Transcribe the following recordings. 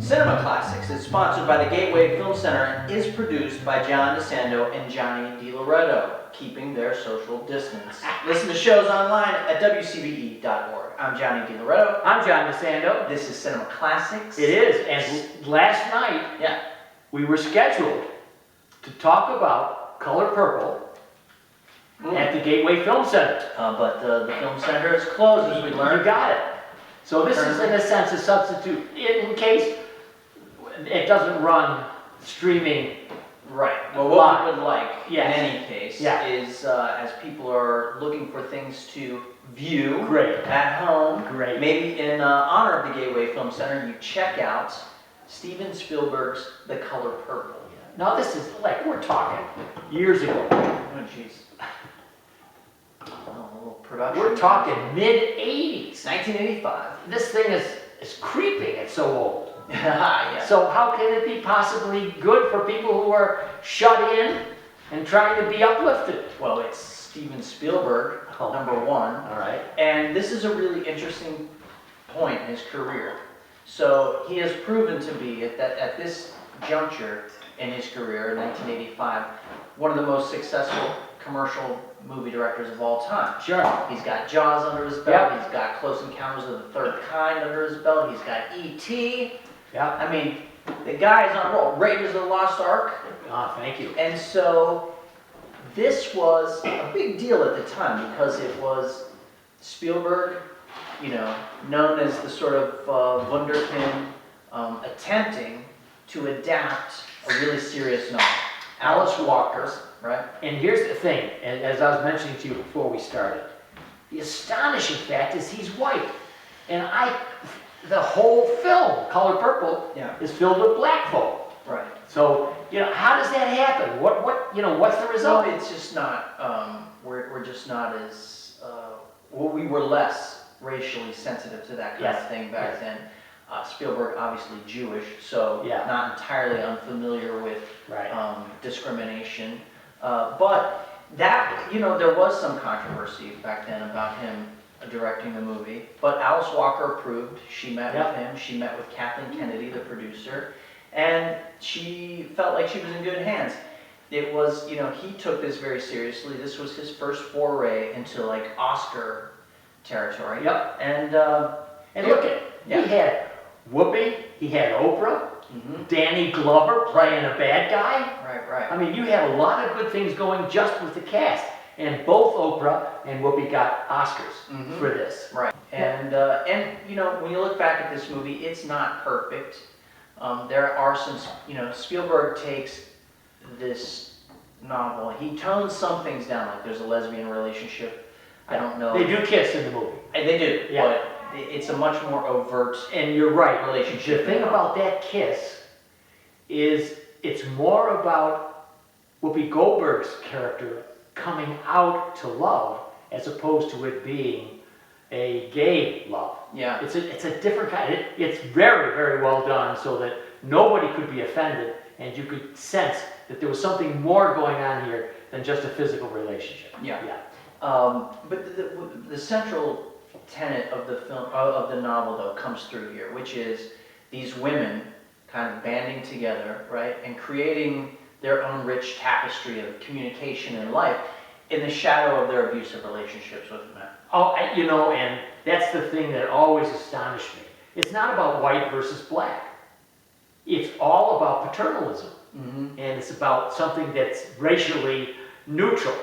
Cinema Classics is sponsored by the Gateway Film Center and is produced by John DeSando and Johnny DiLoretto, keeping their social distance. Listen to shows online at WCBE.org. I'm Johnny DiLoretto. I'm John DeSando. This is Cinema Classics. It is, and last night we were scheduled to talk about Color Purple at the Gateway Film Center. But the film center is closed, as we learned. You got it. So this is, in a sense, a substitute in case it doesn't run streaming. Right. Well, what we would like, in any case, is as people are looking for things to view at home, maybe in honor of the Gateway Film Center, you check out Steven Spielberg's The Color Purple. Now this is like, we're talking years ago. Oh, jeez. A little production. We're talking mid-'80s. 1985. This thing is creeping, it's so old. Yeah. So how can it be possibly good for people who are shut in and trying to be uplifted? Well, it's Steven Spielberg, number one. All right. And this is a really interesting point in his career. So he has proven to be, at this juncture in his career, in 1985, one of the most successful commercial movie directors of all time. Sure. He's got Jaws under his belt. He's got Close Encounters of the Third Kind under his belt. He's got E.T. Yeah. I mean, the guy's on a roll. Raiders of the Lost Ark. Ah, thank you. And so this was a big deal at the time because it was Spielberg, you know, known as the sort of wunderkind, attempting to adapt a really serious novel. Alice Walker, right? And here's the thing, as I was mentioning to you before we started, the astonishing fact is he's white. And the whole film, Color Purple, is filled with black folk. Right. So, you know, how does that happen? What's the result? No, it's just not, we're just not as, we were less racially sensitive to that kind of thing back then. Spielberg, obviously Jewish, so not entirely unfamiliar with discrimination. But that, you know, there was some controversy back then about him directing the movie. But Alice Walker approved. She met with him. She met with Kathleen Kennedy, the producer, and she felt like she was in good hands. It was, you know, he took this very seriously. This was his first foray into like Oscar territory. And look at he had Whoopi, he had Oprah, Danny Glover playing a bad guy. Right. I mean, you had a lot of good things going just with the cast. And both Oprah and Whoopi got Oscars for this. Right. And you know, when you look back at this movie, it's not perfect. There are some, you know, Spielberg takes this novel, he tones some things down, like there's a lesbian relationship. I don't know. They do kiss in the movie. They do, but it's a much more overt and you're right. relationship. The thing about that kiss is it's more about Whoopi Goldberg's character coming out to love as opposed to it being a gay love. Yeah. It's a different kind. It's very, very well done so that nobody could be offended and you could sense that there was something more going on here than just a physical relationship. But the central tenet of the film, of the novel, though, comes through here, which is these women kind of banding together, right, and creating their own rich tapestry of communication and life in the shadow of their abusive relationships with men. Oh, you know, and that's the thing that always astonished me. It's not about white versus black. It's all about paternalism. And it's about something that's racially neutral.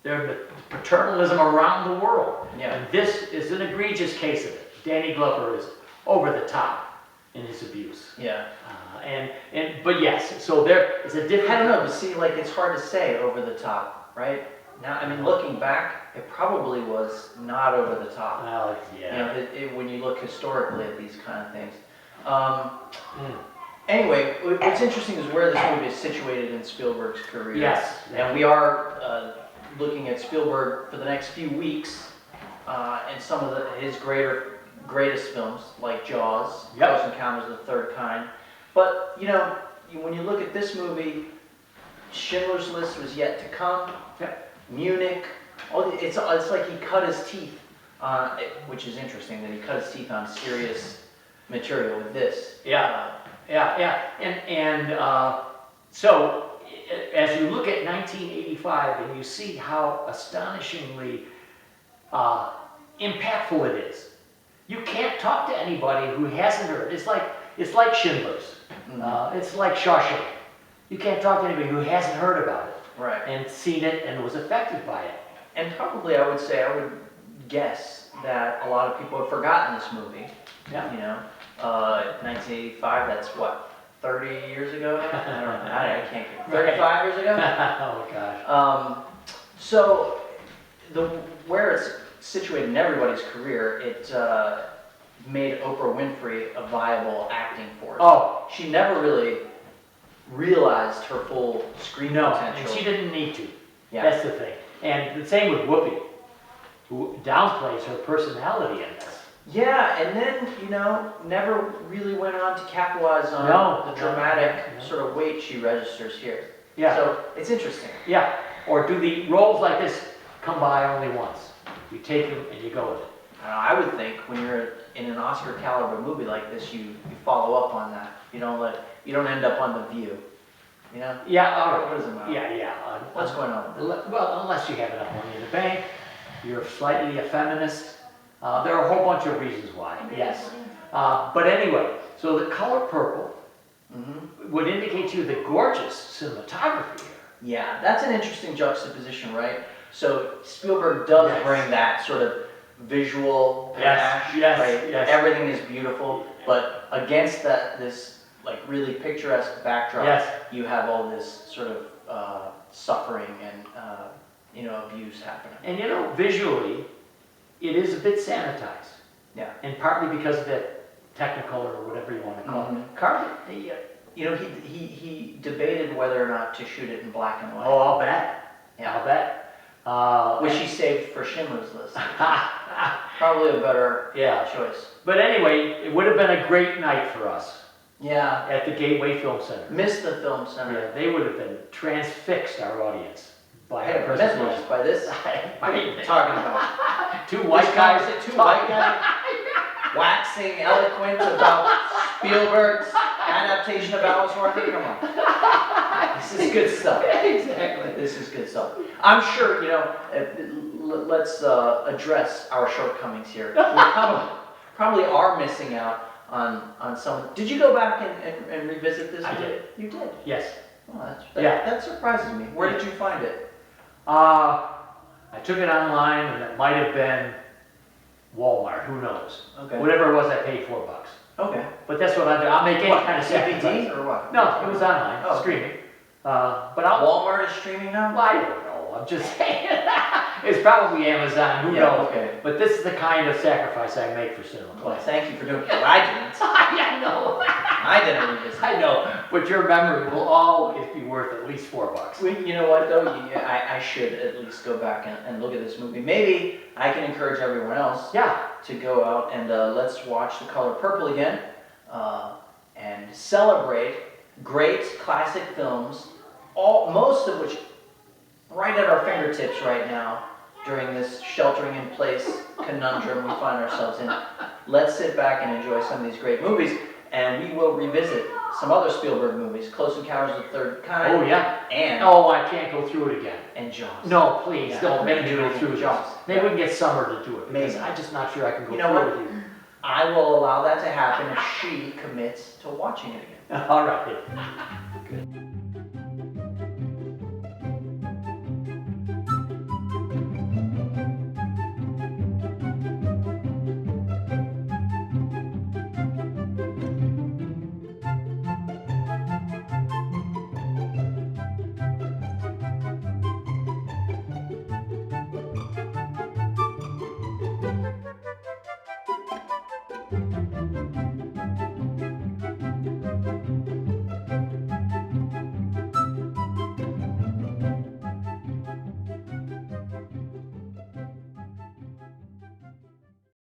There's paternalism around the world. And this is an egregious case of it. Danny Glover is over the top in his abuse. But yes, so there is a different... I don't know, but see, like, it's hard to say over the top, right? Now, I mean, looking back, it probably was not over the top. Well, You know, yeah. when you look historically at these kind of things. Mm. Anyway, what's interesting is where this movie is situated in Spielberg's career. Yes. And we are looking at Spielberg for the next few weeks, and some of his greatest films, like Jaws, Yep. Close Encounters of the Third Kind. But, you know, when you look at this movie, Schindler's List was yet to come. Yep. Munich. It's like he cut his teeth on, which is interesting that he cut his teeth on serious material with this. Yeah. So as you look at 1985 and you see how astonishingly impactful it is, you can't talk to anybody who hasn't heard. It's like Schindler's. Mm-hmm. It's like Shawshank. You can't talk to anybody who hasn't heard about it. Right. And seen it and was affected by it. And probably I would guess that a lot of people have forgotten this movie. Yeah. You know, 1985, that's what, 30 years ago? I don't know, I can't get 35 years ago? Oh gosh. So, where it's situated in everybody's career, it made Oprah Winfrey a viable acting force. Oh. She never really realized her full screen potential. And she didn't need to. Yeah. That's the thing. And the same with Whoopi, who downplays her personality in this. Yeah, and then, you know, never really went on to capitalize on the dramatic sort of weight she registers here. Yeah. So, it's interesting. Yeah. Or do the roles like this come by only once? You take them and you go with it. I would think when you're in an Oscar caliber movie like this, you follow up on that. You don't end up on The View. You know? Yeah, all right. What does it matter? Yeah. What's going on with it? Well, unless you have enough money in the bank, you're slightly a feminist. There are a whole bunch of reasons why, yes. But anyway, so the color purple would indicate to you the gorgeous cinematography here. Yeah, that's an interesting juxtaposition, right? So Spielberg does bring that sort of visual panache, right? Yes. Everything is beautiful, but against this like really picturesque backdrop, you have all this sort of suffering and abuse happening. And you know, visually, it is a bit sanitized. Yeah. And partly because of that Technicolor or whatever you want to call it. Carbon. You know, he debated whether or not to shoot it in black and white. Oh, I'll bet. Yeah. I'll bet. Which he saved for Schindler's List. Probably a better choice. But anyway, it would have been a great night for us. Yeah. At the Gateway Film Center. Missed the film center. Yeah, they would have been transfixed, our audience. By Hey, mesmerized by this? What are you talking about? Two white guys. Waxing eloquent about Spielberg's adaptation of Alice Warren. Come on. This is good stuff. Exactly. This is good stuff. I'm sure, let's address our shortcomings here. We probably are missing out on some. Did you go back and revisit this? I did. You did? Yes. Oh, that surprises me. Where did you find it? I took it online, and it might have been Walmart. Who knows? Okay. Whatever it was, I paid $4. Okay. But that's what I do. I'll make any kind of DVD sacrifice. or what? No, it was online, streaming. But I'll. Walmart is streaming now? Well, I don't know. I'm just saying. It's probably Amazon. Who knows? Okay. But this is the kind of sacrifice I make for cinema. Well, thank you for doing it. Well, I didn't. I know. I didn't revisit. I know. But your memory will always be worth at least $4. You know what though? I should at least go back and look at this movie. Maybe I can encourage everyone else to go out and let's watch The Color Purple again and celebrate great classic films, most of which right at our fingertips right now during this sheltering in place conundrum we find ourselves in. Let's sit back and enjoy some of these great movies, and we will revisit some other Spielberg movies, Close Encounters of the Third Kind. Oh yeah. And I can't go through it again. And Jaws. No, please don't make me maybe go through Jaws. this. Maybe we can get Summer to do it, because Maybe. I'm just not sure I can go You know through what? it with you. I will allow that to happen if she commits to watching it again. All right. Good. Bye.